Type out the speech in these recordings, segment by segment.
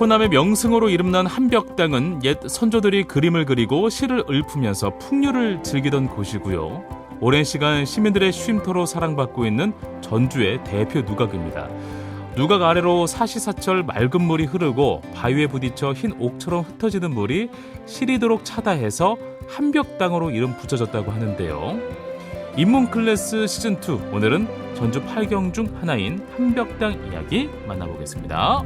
호남의 명승으로 이름난 한벽당은 옛 선조들이 그림을 그리고 시를 읊으면서 풍류를 즐기던 곳이고요. 오랜 시간 시민들의 쉼터로 사랑받고 있는 전주의 대표 누각입니다. 누각 아래로 사시사철 맑은 물이 흐르고 바위에 부딪혀 흰 옥처럼 흩어지는 물이 시리도록 차다해서 한벽당으로 이름 붙여졌다고 하는데요. 인문클래스 시즌2, 오늘은 전주 8경 중 하나인 한벽당 이야기 만나보겠습니다.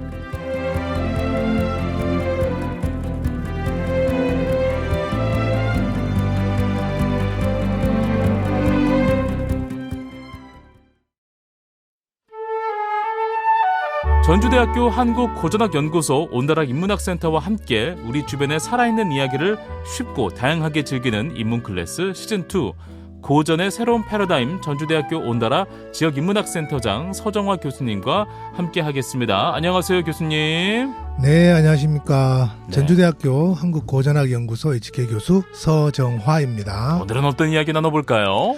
전주대학교 한국고전학연구소 온다락 인문학센터와 함께 우리 주변의 살아있는 이야기를 쉽고 다양하게 즐기는 인문클래스 시즌2, 고전의 새로운 패러다임 전주대학교 온다락 지역인문학센터장 서정화 교수님과 함께 하겠습니다. 안녕하세요, 교수님. 네, 안녕하십니까. 네. 전주대학교 한국고전학연구소 이직계 교수 서정화입니다. 오늘은 어떤 이야기 나눠볼까요?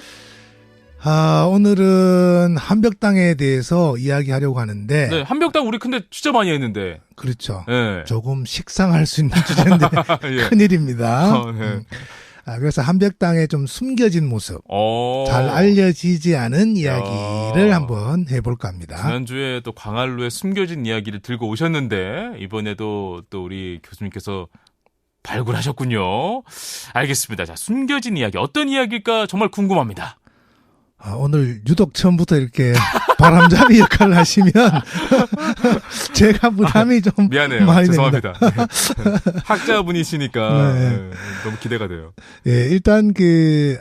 오늘은 한벽당에 대해서 이야기하려고 하는데. 네, 한벽당 우리 근데 진짜 많이 했는데. 그렇죠. 네. 조금 식상할 수 있는 주제인데 예. 큰일입니다. 네. 그래서 한벽당의 좀 숨겨진 모습, 잘 알려지지 않은 이야기를 한번 해볼까 합니다. 지난주에 또 광활루의 숨겨진 이야기를 들고 오셨는데 이번에도 또 우리 교수님께서 발굴하셨군요. 알겠습니다. 자, 숨겨진 이야기, 어떤 이야기일까 정말 궁금합니다. 오늘 유독 처음부터 이렇게 바람잡이 역할을 하시면 제가 부담이 좀 미안해요. 많이 죄송합니다. 네. 학자분이시니까 네. 네, 너무 기대가 돼요. 예, 일단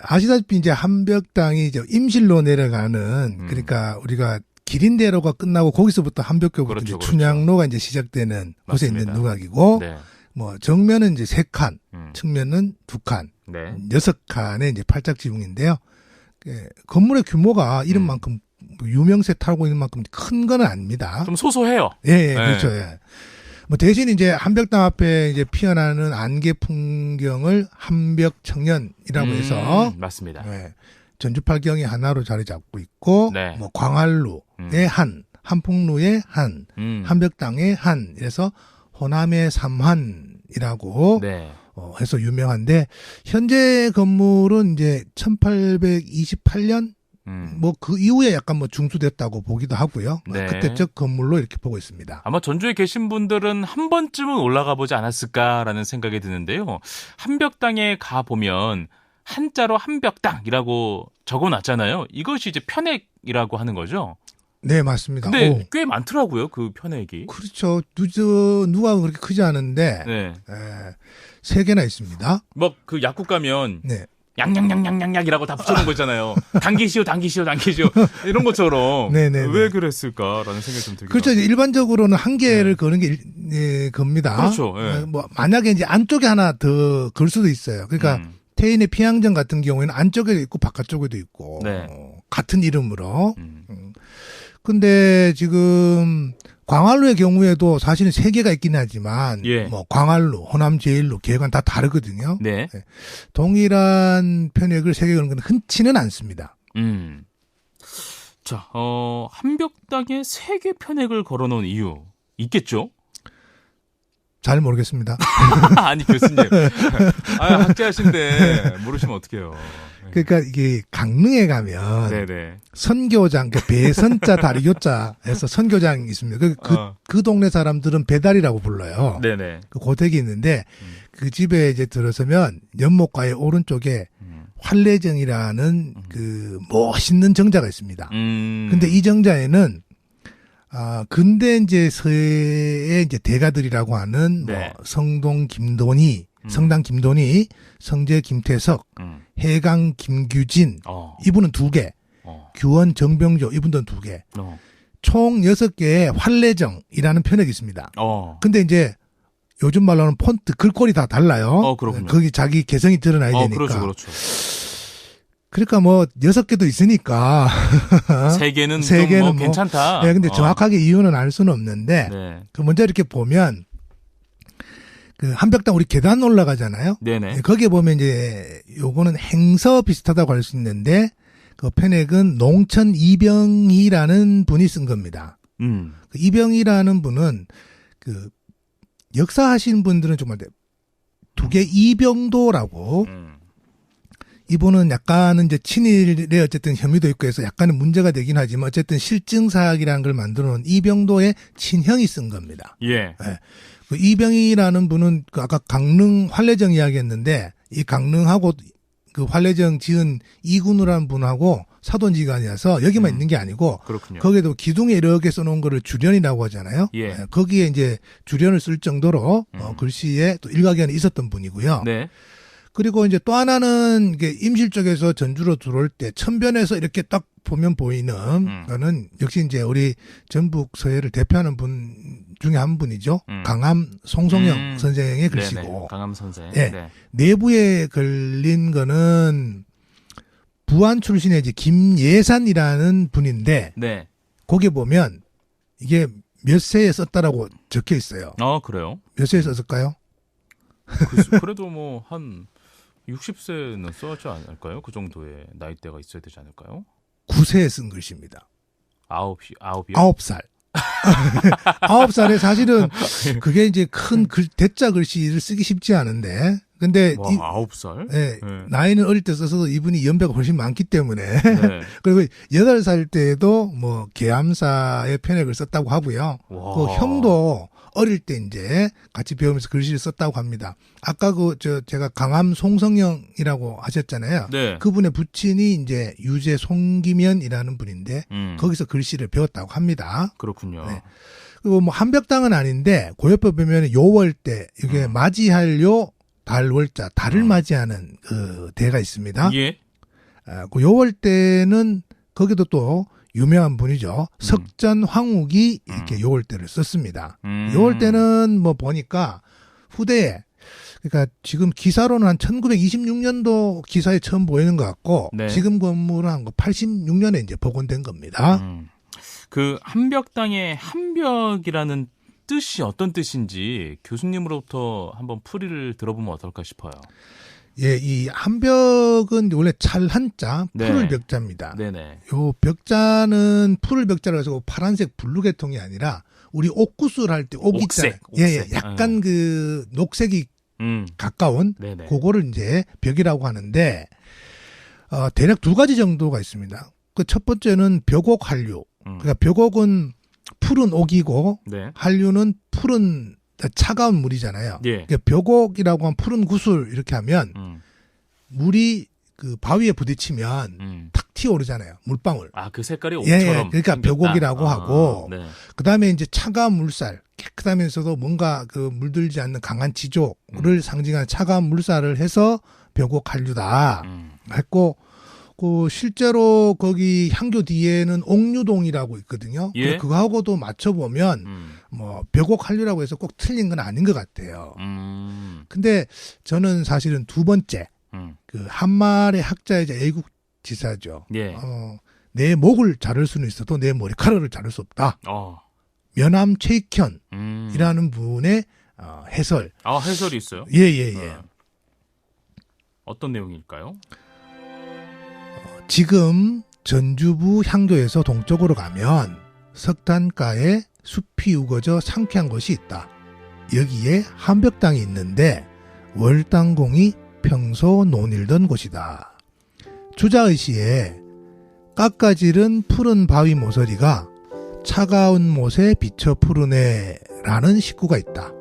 아시다시피 이제 한벽당이 이제 임실로 내려가는 그러니까 우리가 기린대로가 끝나고 거기서부터 한벽교부터 그렇죠, 이제 그렇죠. 춘향로가 이제 시작되는 곳에 맞습니다. 있는 누각이고 네. 뭐 정면은 이제 3칸, 음. 측면은 2칸, 네. 6칸의 이제 팔짝 지붕인데요. 건물의 규모가 이름만큼 유명세 타고 있는 만큼 큰 거는 아닙니다. 좀 소소해요. 예, 그렇죠. 예. 뭐 대신 이제 한벽당 앞에 이제 피어나는 안개 풍경을 한벽청년이라고 해서 맞습니다. 예, 전주 8경이 하나로 자리 잡고 있고 네. 뭐 광활루의 한풍루의 한벽당의 한 이래서 호남의 삼한이라고 네. 해서 유명한데 현재 건물은 이제 1828년 뭐 그 이후에 약간 뭐 중수됐다고 보기도 하고요. 네. 그때적 건물로 이렇게 보고 있습니다. 아마 전주에 계신 분들은 한 번쯤은 올라가 보지 않았을까라는 생각이 드는데요. 한벽당에 가보면 한자로 한벽당이라고 적어놨잖아요. 이것이 이제 편액이라고 하는 거죠. 네, 맞습니다. 근데 꽤 많더라고요, 그 편액이. 그렇죠. 누가 그렇게 크지 않은데 네. 3개나 있습니다. 뭐 그 약국 가면 네. 양양양양양이라고 다 붙여놓은 거 있잖아요. 당기시오 이런 것처럼. 네네. 왜 그랬을까라는 생각이 좀 들기도 그렇죠. 하고. 이제 일반적으로는 한 개를 거는 게 겁니다. 그렇죠. 예. 뭐 만약에 이제 안쪽에 하나 더 걸 수도 있어요. 그러니까 태인의 피양정 같은 경우에는 안쪽에도 있고 바깥쪽에도 있고 네. 같은 이름으로. 근데 지금 광활루의 경우에도 사실은 3개가 있긴 하지만 예. 뭐 광활루, 호남 제일루, 계관 다 다르거든요. 네. 동일한 편액을 3개 거는 건 흔치는 않습니다. 자, 한벽당에 3개 편액을 걸어놓은 이유 있겠죠? 잘 모르겠습니다. 아니 교수님, 학자신데 모르시면 어떡해요. 그러니까 이게 강릉에 가면 네네. 선교장, 그러니까 배선자 다리교자에서 선교장이 있습니다. 그 동네 사람들은 배달이라고 불러요. 네네. 그 고택이 있는데 그 집에 이제 들어서면 연못가의 오른쪽에 활례정이라는 그 멋있는 정자가 있습니다. 근데 이 정자에는 근대 이제 서해의 이제 대가들이라고 하는 네. 뭐 성동 김돈이, 성당 김돈이, 성제 김태석, 해강 김규진, 이분은 2개, 규원 정병조, 이분들은 2개, 총 6개의 활례정이라는 편액이 있습니다. 근데 이제 요즘 말로는 폰트, 글꼴이 다 달라요. 그렇군요. 거기 자기 개성이 드러나야 되니까. 그렇죠. 그러니까 뭐 6개도 있으니까 3개는 세 좀 개는 뭐 뭐, 괜찮다. 네, 근데 정확하게 이유는 알 수는 없는데 네. 그 먼저 이렇게 보면 그 한벽당 우리 계단 올라가잖아요. 네네. 거기에 보면 이제 요거는 행서 비슷하다고 할 수 있는데 그 편액은 농천 이병희라는 분이 쓴 겁니다. 그 이병희라는 분은 그 역사하신 분들은 정말 두 개 이병도라고 이분은 약간은 이제 친일의 어쨌든 혐의도 있고 해서 약간은 문제가 되긴 하지만 어쨌든 실증사학이라는 걸 만들어 놓은 이병도의 친형이 쓴 겁니다. 예. 네. 그 이병이라는 분은 그 아까 강릉 활례정 이야기했는데 이 강릉하고 그 활례정 지은 이군우라는 분하고 사돈지간이어서 여기만 있는 게 아니고 그렇군요. 거기에도 기둥에 이렇게 써놓은 거를 주련이라고 하잖아요. 예. 네. 거기에 이제 주련을 쓸 정도로 글씨에 또 일가견이 있었던 분이고요. 네. 그리고 이제 또 하나는 이게 임실 쪽에서 전주로 들어올 때 천변에서 이렇게 딱 보면 보이는 거는 역시 이제 우리 전북 서해를 대표하는 분 중에 한 분이죠. 강암 송송영 선생의 글씨고. 네네. 강암 선생. 네. 네. 내부에 걸린 거는 부안 출신의 이제 김예산이라는 분인데 네. 거기 보면 이게 몇 세에 썼다라고 적혀 있어요. 그래요? 몇 세에 썼을까요? 그래도 뭐 한 60세는 써지 않을까요? 그 정도의 나이대가 있어야 되지 않을까요? 9세에 쓴 글씨입니다. 아홉이요? 9살. 9살에 사실은 그게 이제 큰 대자 글씨를 쓰기 쉽지 않은데 근데 와, 9살? 네, 나이는 어릴 때 써서 이분이 연배가 훨씬 많기 때문에 네. 그리고 8살 때에도 뭐 계암사의 편액을 썼다고 하고요. 그 형도 어릴 때 이제 같이 배우면서 글씨를 썼다고 합니다. 아까 제가 강암 송성영이라고 하셨잖아요. 네. 그분의 부친이 이제 유재 송기면이라는 분인데 거기서 글씨를 배웠다고 합니다. 그렇군요. 네. 그리고 뭐 한벽당은 아닌데 그 옆에 보면 요월대 이게 맞이할요 달월자 달을 맞이하는 그 대가 있습니다. 예. 그 요월대는 거기도 또 유명한 분이죠. 석전 황욱이 이렇게 요월대를 썼습니다. 요월대는 뭐 보니까 후대에 그러니까 지금 기사로는 한 1926년도 기사에 처음 보이는 것 같고 네. 지금 건물은 한 86년에 이제 복원된 겁니다. 그 한벽당의 한벽이라는 뜻이 어떤 뜻인지 교수님으로부터 한번 풀이를 들어보면 어떨까 싶어요. 예, 이 한벽은 원래 찰한자, 네. 푸를 벽자입니다. 네네. 요 벽자는 푸를 벽자로 해서 파란색 블루계통이 아니라 우리 옥구슬 할 때 옥 있잖아요. 예, 약간 그 녹색이 가까운 네네. 그거를 이제 벽이라고 하는데 대략 두 가지 정도가 있습니다. 그 첫 번째는 벽옥 한류. 그러니까 벽옥은 푸른 옥이고 네. 한류는 푸른 차가운 물이잖아요. 예. 그러니까 벽옥이라고 하면 푸른 구슬 이렇게 하면 물이 그 바위에 부딪히면 탁 튀어오르잖아요. 물방울. 그 색깔이 예, 옥처럼. 그러니까 생겼다. 벽옥이라고 하고 네. 그다음에 이제 차가운 물살 깨끗하면서도 뭔가 그 물들지 않는 강한 지조를 상징하는 차가운 물살을 해서 벽옥 한류다 했고 그 실제로 거기 향교 뒤에는 옥류동이라고 있거든요. 예? 그거하고도 맞춰보면 뭐 벽옥 한류라고 해서 꼭 틀린 건 아닌 것 같아요. 근데 저는 사실은 두 번째 그 한말의 학자이자 애국 지사죠. 예. 내 목을 자를 수는 있어도 내 머리카락을 자를 수 없다. 면함 최익현이라는 분의 해설. 해설이 있어요? 예. 어떤 내용일까요? 지금 전주부 향교에서 동쪽으로 가면 석탄가에 숲이 우거져 상쾌한 곳이 있다. 여기에 한벽당이 있는데 월당공이 평소 논일던 곳이다. 주자의시에 깎아지른 푸른 바위 모서리가 차가운 못에 비쳐 푸르네라는 식구가 있다.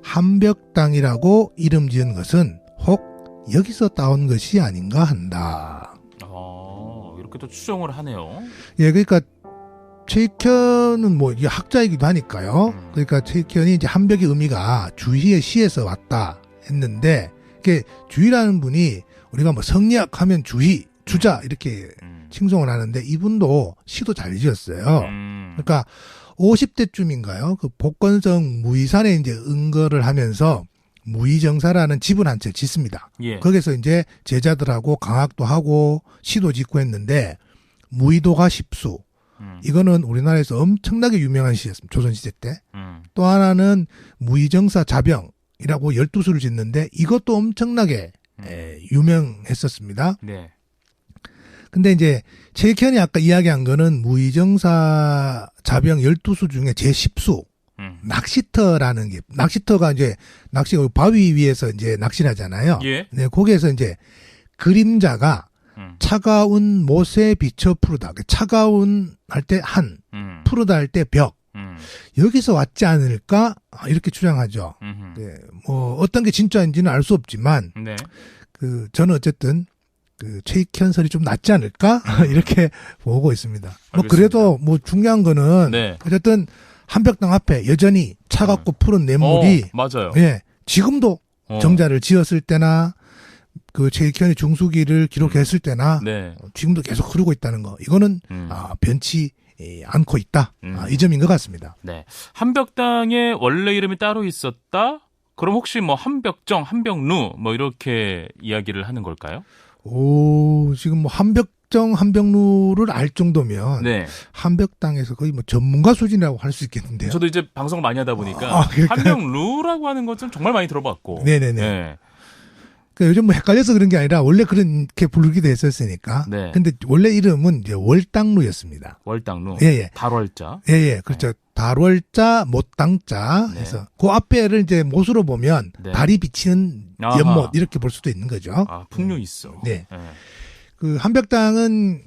한벽당이라고 이름 지은 것은 혹 여기서 따온 것이 아닌가 한다. 이렇게 또 추정을 하네요. 예, 그러니까 최익현은 뭐 이게 학자이기도 하니까요. 그러니까 최익현이 이제 한벽의 의미가 주희의 시에서 왔다 했는데, 이게 주희라는 분이 우리가 뭐 성리학 하면 주희, 주자 이렇게 칭송을 하는데 이분도 시도 잘 지었어요. 그러니까 50대쯤인가요? 그 복건성 무의산에 이제 은거를 하면서 무의정사라는 집을 한 채 짓습니다. 예. 거기서 이제 제자들하고 강학도 하고 시도 짓고 했는데 무의도가 십수. 이거는 우리나라에서 엄청나게 유명한 시였습니다. 조선시대 때. 또 하나는 무의정사 자병이라고 12수를 짓는데 이것도 엄청나게 유명했었습니다. 네. 근데 이제 최익현이 아까 이야기한 거는 무의정사 자병 12수 중에 제10수. 낚시터라는 게, 낚시터가 이제 낚시 바위 위에서 이제 낚시를 하잖아요. 예. 네, 거기에서 이제 그림자가 차가운 못에 비쳐 푸르다. 차가운 할 때 한, 푸르다 할 때 벽. 여기서 왔지 않을까? 이렇게 추정하죠. 네, 뭐 어떤 게 진짜인지는 알 수 없지만, 네. 저는 어쨌든 최익현설이 좀 낫지 않을까? 이렇게 보고 있습니다. 뭐 그래도 뭐 중요한 거는 네. 어쨌든 한벽당 앞에 여전히 차갑고 푸른 냇물이 맞아요. 예, 지금도 정자를 지었을 때나 최익현이 중수기를 기록했을 때나 네. 지금도 계속 흐르고 있다는 거. 이거는 변치 않고 있다. 이 점인 것 같습니다. 네. 한벽당의 원래 이름이 따로 있었다? 그럼 혹시 뭐 한벽정, 한벽루 뭐 이렇게 이야기를 하는 걸까요? 지금 뭐 한벽정, 한벽루를 알 정도면 네. 한벽당에서 거의 뭐 전문가 수준이라고 할 수 있겠는데요. 저도 이제 방송을 많이 하다 보니까 한벽루라고 하는 것은 정말 많이 들어봤고. 네네네. 네. 요즘 뭐 헷갈려서 그런 게 아니라 원래 그렇게 부르기도 했었으니까. 네. 근데 원래 이름은 이제 월당루였습니다. 월당루. 예. 달월자. 예. 그렇죠. 네. 달월자, 못당자 네. 해서 그 앞에를 이제 못으로 보면 네. 달이 비치는 연못 이렇게 볼 수도 있는 거죠. 풍류 있어. 네. 한벽당은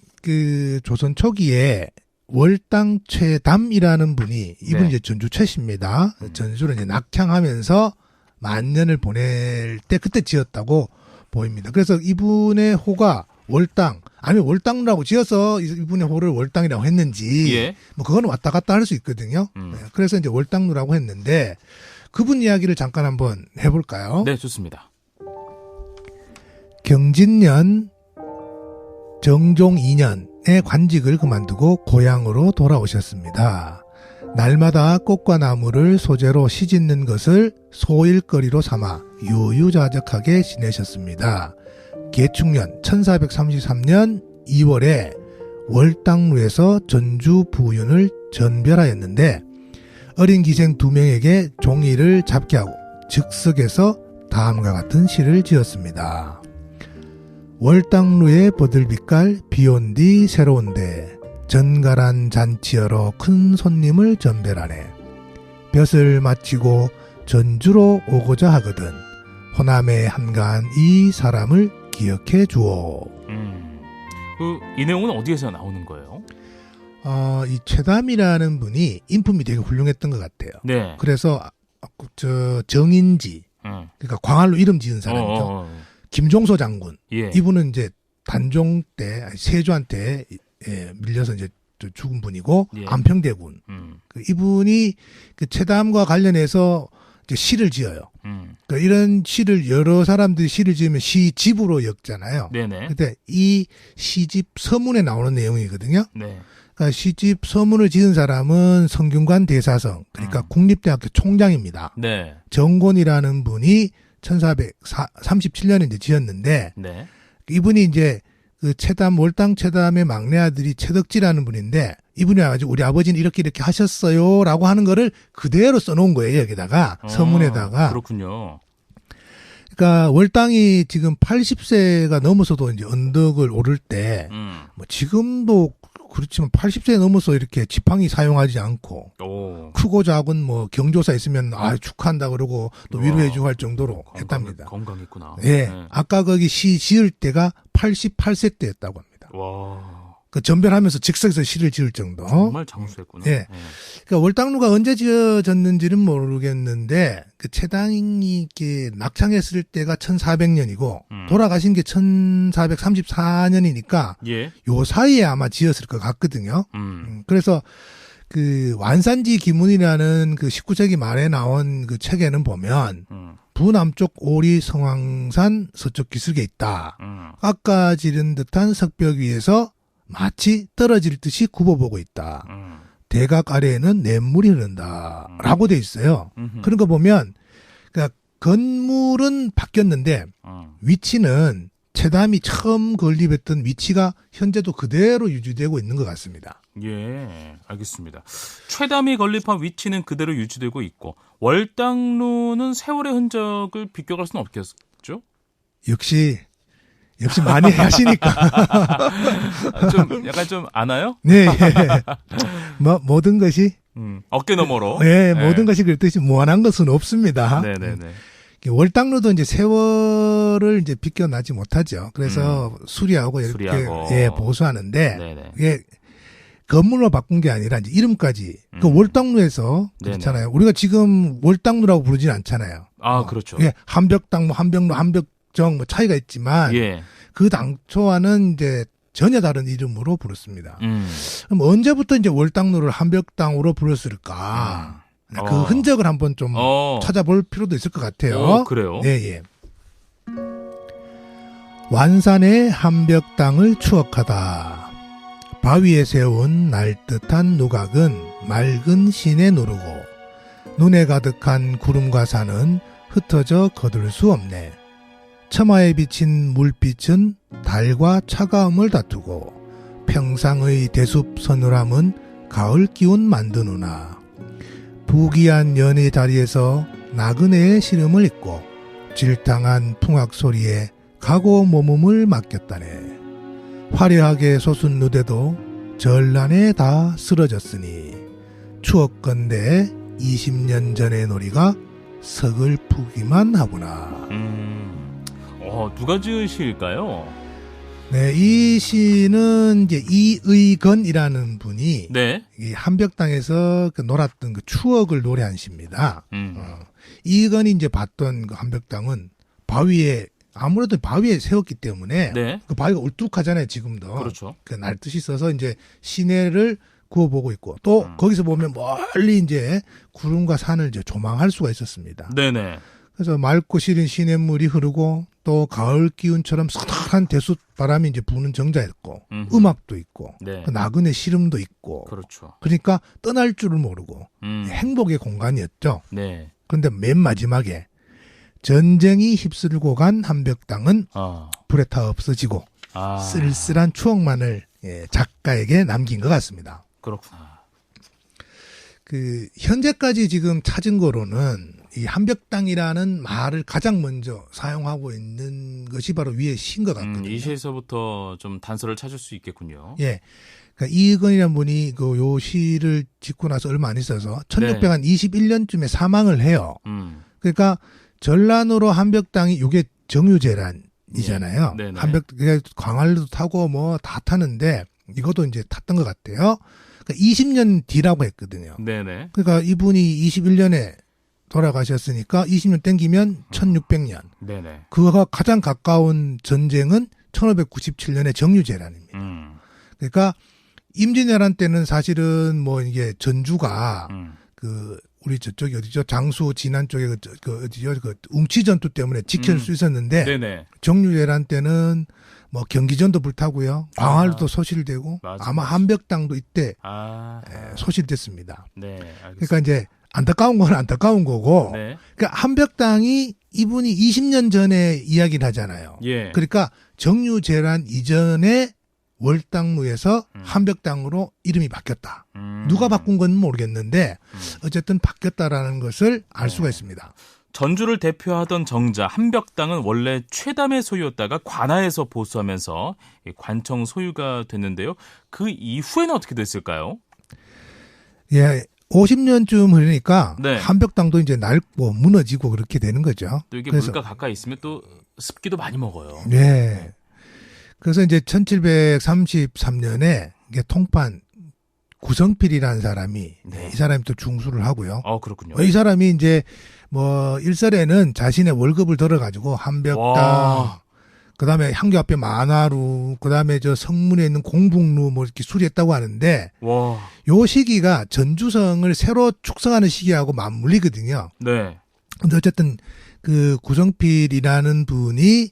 조선 초기에 월당 최담이라는 분이 이분이 이제 전주 최씨입니다. 전주를 이제 낙향하면서 만년을 보낼 때 그때 지었다고 보입니다. 그래서 이분의 호가 월당, 아니면 월당루라고 지어서 이분의 호를 월당이라고 했는지, 예. 뭐 그거는 왔다 갔다 할 수 있거든요. 네, 그래서 이제 월당루라고 했는데, 그분 이야기를 잠깐 한번 해볼까요? 네, 좋습니다. 경진년 정종 2년에 관직을 그만두고 고향으로 돌아오셨습니다. 날마다 꽃과 나무를 소재로 시짓는 것을 소일거리로 삼아 유유자적하게 지내셨습니다. 개축년 1433년 2월에 월당루에서 전주 부윤을 전별하였는데 어린 기생 2명에게 종이를 잡게 하고 즉석에서 다음과 같은 시를 지었습니다. 월당루의 버들빛깔 비온 뒤 새로운데 전갈한 잔치여러 큰 손님을 전별하네. 볕을 마치고 전주로 오고자 하거든 호남의 한가한 이 사람을 기억해 주오. 이 내용은 어디에서 나오는 거예요? 이 최담이라는 분이 인품이 되게 훌륭했던 것 같아요. 네. 그래서 정인지, 그러니까 광활로 이름 지은 사람이죠. 김종서 장군. 예. 이분은 이제 단종 때 세조한테 밀려서 이제 죽은 분이고 예. 안평대군. 이분이 최담과 관련해서 이제 시를 지어요. 그러니까 이런 시를 여러 사람들이 시를 지으면 시집으로 엮잖아요. 네네. 근데 이 시집 서문에 나오는 내용이거든요. 네. 그러니까 시집 서문을 지은 사람은 성균관 대사성, 그러니까 국립대학교 총장입니다. 네. 정곤이라는 분이 1437년에 이제 지었는데, 네. 이분이 이제 최담, 월당 최담의 막내 아들이 최덕지라는 분인데, 이분이 와가지고 우리 아버지는 이렇게 하셨어요 라고 하는 거를 그대로 써놓은 거예요, 여기다가. 서문에다가. 그렇군요. 그러니까 월당이 지금 80세가 넘어서도 이제 언덕을 오를 때, 뭐 지금도 그렇지만 80세 넘어서 이렇게 지팡이 사용하지 않고 크고 작은 뭐 경조사 있으면 축하한다 그러고 또 위로해주고 할 정도로 했답니다. 건강했구나. 예, 네. 아까 거기 시 지을 때가 88세 때였다고 합니다. 와. 그 전별하면서 즉석에서 시를 지을 정도. 정말 장수했구나. 예. 그러니까 월당루가 언제 지어졌는지는 모르겠는데 그 최당이 이렇게 낙창했을 때가 1400년이고 돌아가신 게 1434년이니까 예. 요 사이에 아마 지었을 것 같거든요. 그래서 그 완산지 기문이라는 그 19세기 말에 나온 그 책에는 보면 부남쪽 오리 성황산 서쪽 기슭에 있다. 깎아지른 듯한 석벽 위에서 마치 떨어질 듯이 굽어보고 있다. 대각 아래에는 냇물이 흐른다. 라고 돼 있어요. 그런 거 보면, 그러니까 건물은 바뀌었는데, 위치는 최담이 처음 건립했던 위치가 현재도 그대로 유지되고 있는 것 같습니다. 예, 알겠습니다. 최담이 건립한 위치는 그대로 유지되고 있고, 월당루는 세월의 흔적을 비껴갈 수는 없겠죠? 역시 많이 하시니까. 좀, 약간 좀 아나요? 네. 모든 것이 어깨 너머로. 네, 모든 것이 그렇듯이 무한한 것은 없습니다. 네네네. 월당루도 이제 세월을 이제 비껴나지 못하죠. 그래서 수리하고 이렇게 예, 보수하는데 네네. 이게 건물로 바꾼 게 아니라 이제 이름까지 그 월당루에서 그렇잖아요. 우리가 지금 월당루라고 부르지는 않잖아요. 아, 그렇죠. 예, 한벽당, 뭐 한벽루, 한벽정 뭐 차이가 있지만 예. 그 당초와는 이제 전혀 다른 이름으로 부르습니다. 그럼 언제부터 이제 월당루를 한벽당으로 불렀을까? 그 흔적을 한번 좀 찾아볼 필요도 있을 것 같아요. 그래요? 네, 예. 완산의 한벽당을 추억하다. 바위에 세운 날듯한 누각은 맑은 신에 누르고 눈에 가득한 구름과 산은 흩어져 거둘 수 없네. 처마에 비친 물빛은 달과 차가움을 다투고 평상의 대숲 서늘함은 가을 기운 만드누나. 부귀한 연의 자리에서 나그네의 시름을 잊고 질탕한 풍악 소리에 각오 몸음을 맡겼다네. 화려하게 솟은 누대도 전란에 다 쓰러졌으니 추억건대 20년 전의 놀이가 서글프기만 하구나. 누가 지은 시일까요? 네, 이 시는 이제 이의건이라는 분이 네. 이 한벽당에서 그 놀았던 그 추억을 노래한 시입니다. 이의건이 이제 봤던 그 한벽당은 바위에 아무래도 바위에 세웠기 때문에 네. 그 바위가 울뚝하잖아요, 지금도. 그렇죠. 그 날듯이 써서 이제 시내를 구워보고 있고 또 거기서 보면 멀리 이제 구름과 산을 이제 조망할 수가 있었습니다. 네네. 그래서 맑고 시린 시냇물이 흐르고 또 가을 기운처럼 서늘한 대숲 바람이 이제 부는 정자였고 음악도 있고 네. 그 나그네 시름도 있고 그렇죠. 그러니까 떠날 줄을 모르고 행복의 공간이었죠. 네. 그런데 맨 마지막에 전쟁이 휩쓸고 간 한벽당은 불에 타 없어지고 쓸쓸한 추억만을 작가에게 남긴 것 같습니다. 그렇구나. 그 현재까지 지금 찾은 거로는 이 한벽당이라는 말을 가장 먼저 사용하고 있는 것이 바로 위에 시인 것 같거든요. 이 시에서부터 좀 단서를 찾을 수 있겠군요. 예. 그러니까 이의건이라는 분이 그 요 시를 짓고 나서 얼마 안 있어서 1621년쯤에 사망을 해요. 그러니까 전란으로 한벽당이 요게 정유재란이잖아요. 네. 한벽 광활도 타고 뭐 다 타는데 이것도 이제 탔던 것 같아요. 그러니까 20년 뒤라고 했거든요. 네네. 그러니까 이분이 21년에 돌아가셨으니까 20년 땡기면 1600년. 네네. 그거가 가장 가까운 전쟁은 1597년의 정유재란입니다. 그러니까 임진왜란 때는 사실은 뭐 이게 전주가 그 우리 저쪽이 어디죠? 장수 진안 쪽에 그 어디죠? 그 웅치전투 때문에 지킬 수 있었는데 네네. 정유재란 때는 뭐 경기전도 불타고요. 광활도 소실되고 아마 한벽당도 이때 소실됐습니다. 네, 알겠습니다. 그러니까 이제 안타까운 건 안타까운 거고 네. 그러니까 한벽당이 이분이 20년 전에 이야기를 하잖아요. 예. 그러니까 정유재란 이전에 월당루에서 한벽당으로 이름이 바뀌었다. 누가 바꾼 건 모르겠는데 어쨌든 바뀌었다라는 것을 알 수가 있습니다. 전주를 대표하던 정자 한벽당은 원래 최담의 소유였다가 관하에서 보수하면서 관청 소유가 됐는데요. 그 이후에는 어떻게 됐을까요? 예, 50년쯤 흐르니까 네. 한벽당도 이제 낡고 무너지고 그렇게 되는 거죠. 또 이게 물가 가까이 있으면 또 습기도 많이 먹어요. 네. 그래서 이제 1733년에 이게 통판 구성필이라는 사람이 이 사람이 또 중수를 하고요. 그렇군요. 이 사람이 이제 뭐 일설에는 자신의 월급을 들어가지고 한벽당, 그다음에 향교 앞에 만화루, 그다음에 저 성문에 있는 공북루 뭐 이렇게 수리했다고 하는데 요 시기가 전주성을 새로 축성하는 시기하고 맞물리거든요. 네. 근데 어쨌든 그 구성필이라는 분이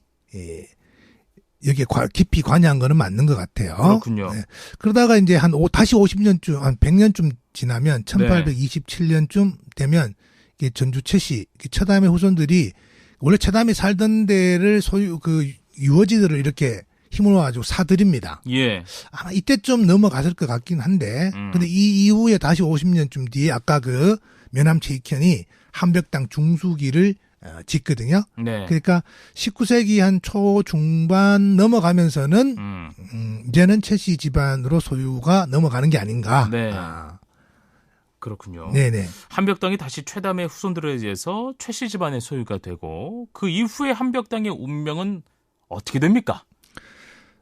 여기에 깊이 관여한 거는 맞는 것 같아요. 그렇군요. 네. 그러다가 이제 다시 50년쯤, 한 100년쯤 지나면 1827년쯤 되면 이게 전주 최씨, 처담의 후손들이 원래 처담이 살던 데를 유어지들을 이렇게 힘을 모아가지고 사들입니다. 예. 아마 이때쯤 넘어갔을 것 같긴 한데, 근데 이 이후에 다시 50년쯤 뒤에 아까 그 면함 최익현이 한벽당 중수기를 짓거든요. 네. 그러니까 19세기 한 초중반 넘어가면서는 이제는 최씨 집안으로 소유가 넘어가는 게 아닌가. 네. 그렇군요. 네네. 한벽당이 다시 최담의 후손들에 의해서 최씨 집안의 소유가 되고 그 이후에 한벽당의 운명은 어떻게 됩니까?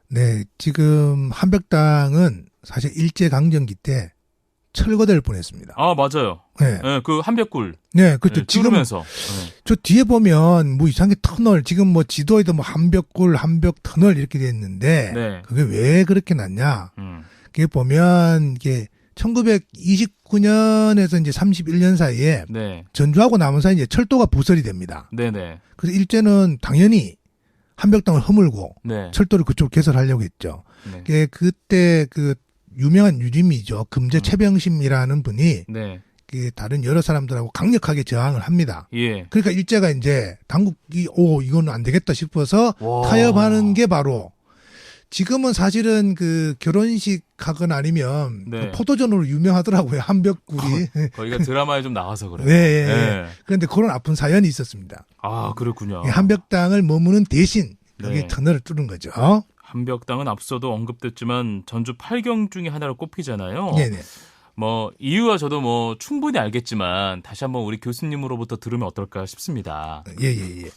네, 지금 한벽당은 사실 일제강점기 때 철거될 뻔했습니다. 아, 맞아요. 네, 네, 그 한벽굴. 네, 그렇죠. 네, 지금 뚫으면서. 저 뒤에 보면 뭐 이상하게 터널, 지금 뭐 지도에도 뭐 한벽굴, 한벽터널 이렇게 돼 있는데 네. 그게 왜 그렇게 났냐? 그게 보면 이게 1929년에서 이제 31년 사이에 네. 전주하고 남원 사이 이제 철도가 부설이 됩니다. 네네. 그래서 일제는 당연히 한벽당을 허물고 네. 철도를 그쪽으로 개설하려고 했죠. 네. 그때 그 유명한 유림이죠. 금제 최병심이라는 분이 네. 그 다른 여러 사람들하고 강력하게 저항을 합니다. 예. 그러니까 일제가 이제 당국이 이거는 안 되겠다 싶어서 와. 타협하는 게 바로 지금은 사실은 그 결혼식 하거나 아니면 네. 그 포도전으로 유명하더라고요. 한벽굴이. 거기가 드라마에 좀 나와서 그래요. 네. 네. 그런데 그런 아픈 사연이 있었습니다. 아, 그렇군요. 한벽당을 머무는 대신 거기에 네. 터널을 뚫은 거죠. 한벽당은 앞서도 언급됐지만 전주 8경 중에 하나로 꼽히잖아요. 네네. 뭐 이유와 저도 뭐 충분히 알겠지만 다시 한번 우리 교수님으로부터 들으면 어떨까 싶습니다. 예.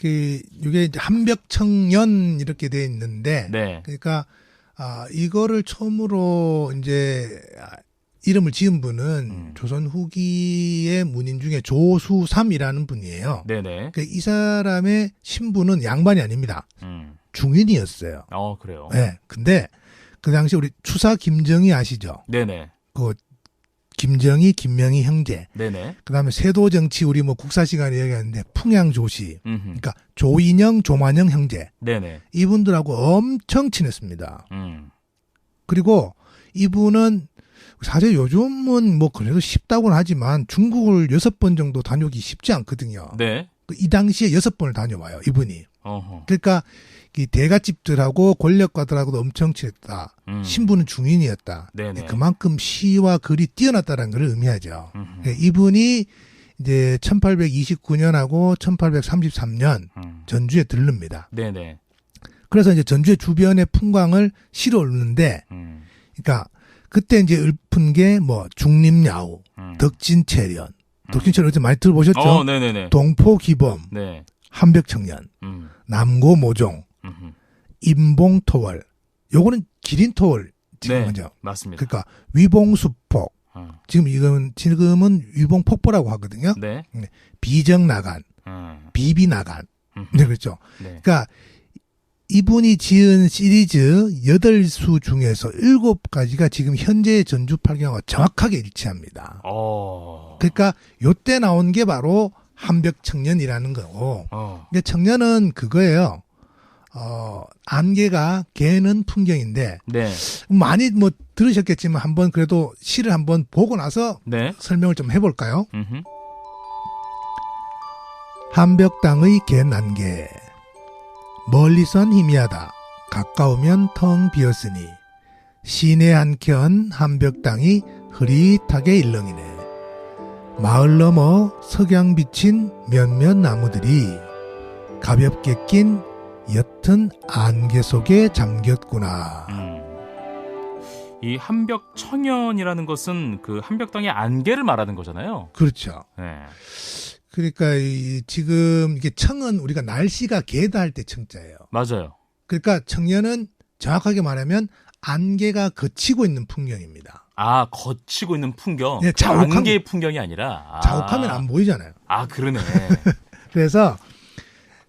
이게 이제 한벽청년 이렇게 돼 있는데, 네. 그러니까, 이거를 처음으로 이제, 이름을 지은 분은 조선 후기의 문인 중에 조수삼이라는 분이에요. 네네. 이 사람의 신부는 양반이 아닙니다. 중인이었어요. 그래요. 네. 근데 그 당시 우리 추사 김정희 아시죠? 네네. 그 김정희, 김명희 형제. 네네. 그다음에 세도 정치 우리 뭐 국사 시간에 얘기하는데 풍양조씨. 음흠. 그러니까 조인영, 조만영 형제. 네네. 이분들하고 엄청 친했습니다. 그리고 이분은 사실 요즘은 뭐 그래도 쉽다고는 하지만 중국을 6번 정도 다녀오기 쉽지 않거든요. 네. 이 당시에 6번을 다녀와요, 이분이. 어허. 그러니까 이 대가집들하고 권력가들하고도 엄청 친했다. 신부는 중인이었다. 네네. 그만큼 시와 글이 뛰어났다는 걸 의미하죠. 이분이 이제 1829년하고 1833년 전주에 들릅니다. 네네. 그래서 이제 전주의 주변의 풍광을 실어 읊는데, 그러니까 그때 이제 읊은 게 뭐 중림야후, 덕진채련, 덕진채련 어제 많이 들어보셨죠? 네네네. 동포기범, 네. 한벽청년, 남고모종, 임봉토월, 요거는 기린토월 지금 네, 먼저. 맞습니다. 그러니까 위봉수폭, 지금은 위봉폭포라고 하거든요. 네. 비정나간, 비비나간, 네 그렇죠. 네. 그러니까 이분이 지은 시리즈 8수 중에서 7가지가 지금 현재의 전주 팔경과 정확하게 일치합니다. 그러니까 요때 나온 게 바로 한벽청년이라는 거고. 근데 청년은 그거예요. 안개가 개는 풍경인데. 네. 많이 뭐 들으셨겠지만 한번 그래도 시를 한번 보고 나서 네. 설명을 좀 해볼까요? 한벽당의 갠 안개. 멀리선 희미하다. 가까우면 텅 비었으니 시내 한켠 한벽당이 흐릿하게 일렁이네. 마을 너머 석양 비친 몇몇 나무들이 가볍게 낀 옅은 안개 속에 잠겼구나. 이 한벽청년이라는 것은 그 한벽당의 안개를 말하는 거잖아요. 그렇죠. 네. 그러니까 지금 이게 청은 우리가 날씨가 개다 할 때 청자예요. 맞아요. 그러니까 청년은 정확하게 말하면 안개가 걷히고 있는 풍경입니다. 아, 걷히고 있는 풍경. 네, 안개의 풍경이 아니라. 자욱하면 안 보이잖아요. 아, 그러네. 그래서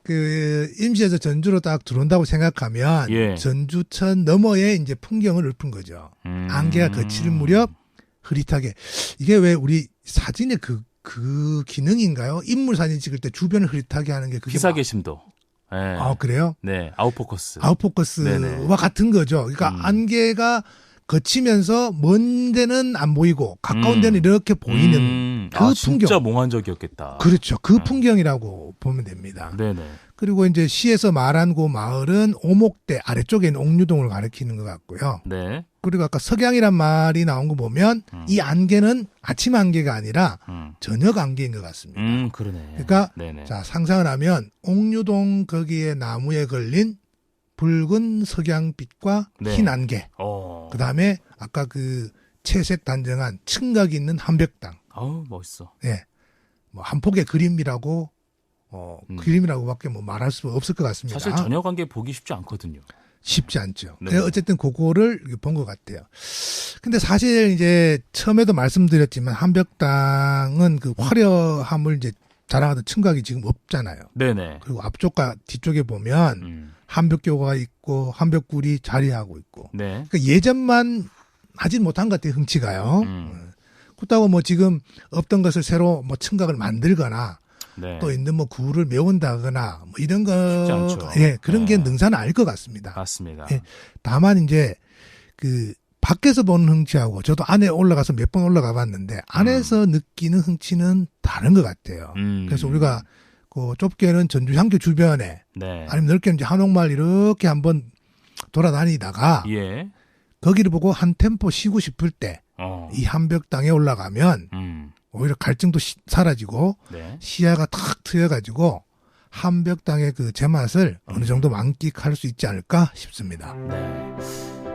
그 임시에서 전주로 딱 들어온다고 생각하면 예. 전주천 너머에 이제 풍경을 읊은 거죠. 안개가 거칠 무렵 흐릿하게. 이게 왜 우리 사진에 그 기능인가요? 인물 사진 찍을 때 주변을 흐릿하게 하는 게 그게 피사계심도. 네. 아, 그래요? 네, 아웃포커스. 아웃포커스와 네네. 같은 거죠. 그러니까 안개가 거치면서 먼 데는 안 보이고 가까운 데는 이렇게 보이는 그 풍경. 진짜 몽환적이었겠다. 그렇죠. 그 풍경이라고 보면 됩니다. 네네. 그리고 이제 시에서 말한 그 마을은 오목대 아래쪽에 있는 옥류동을 가리키는 것 같고요. 네. 그리고 아까 석양이란 말이 나온 거 보면 이 안개는 아침 안개가 아니라 저녁 안개인 것 같습니다. 그러네. 그러니까 네네. 자 상상을 하면 옥류동 거기에 나무에 걸린 붉은 석양빛과 네. 흰 안개. 그 다음에 아까 그 채색 단정한 층각이 있는 한벽당. 아우 멋있어. 예, 뭐 한 폭의 그림이라고 그림이라고밖에 뭐 말할 수 없을 것 같습니다. 사실 전혀 관계 보기 쉽지 않거든요. 쉽지 않죠. 네. 어쨌든 그거를 본 것 같아요. 근데 사실 이제 처음에도 말씀드렸지만 한벽당은 그 화려함을 이제 자랑하던 층각이 지금 없잖아요. 네네. 그리고 앞쪽과 뒤쪽에 보면 한벽교가 있고 한벽굴이 자리하고 있고. 네. 그러니까 예전만 하진 못한 것 같아요. 흥치가요. 그렇다고 뭐 지금 없던 것을 새로 뭐 층각을 만들거나 네. 또 있는 뭐 구를 메운다거나 뭐 이런 거, 쉽지 않죠. 예, 그런 게 네. 능사는 아닐 것 같습니다. 맞습니다. 예, 다만 이제 그 밖에서 보는 흥치하고 저도 안에 올라가서 몇 번 올라가 봤는데 안에서 느끼는 흥치는 다른 것 같아요. 그래서 우리가 그 좁게는 전주 향교 주변에 네. 아니면 넓게는 이제 한옥마을 이렇게 한번 돌아다니다가 예. 거기를 보고 한 템포 쉬고 싶을 때 이 한벽당에 올라가면 오히려 갈증도 사라지고 네. 시야가 탁 트여가지고 한벽당의 그 제맛을 어느 정도 만끽할 수 있지 않을까 싶습니다. 네.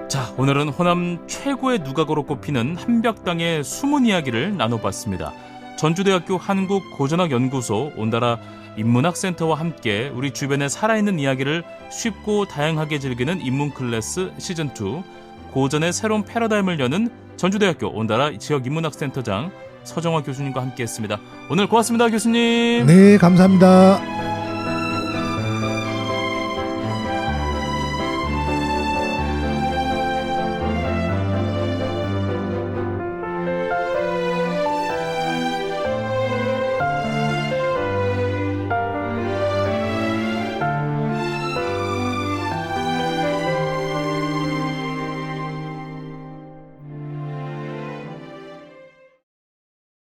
자, 오늘은 호남 최고의 누각으로 꼽히는 한벽당의 숨은 이야기를 나눠봤습니다. 전주대학교 한국고전학연구소 온다라 인문학센터와 함께 우리 주변에 살아있는 이야기를 쉽고 다양하게 즐기는 인문 클래스 시즌2 고전의 새로운 패러다임을 여는 전주대학교 온다라 지역인문학센터장 서정화 교수님과 함께했습니다. 오늘 고맙습니다, 교수님. 네, 감사합니다.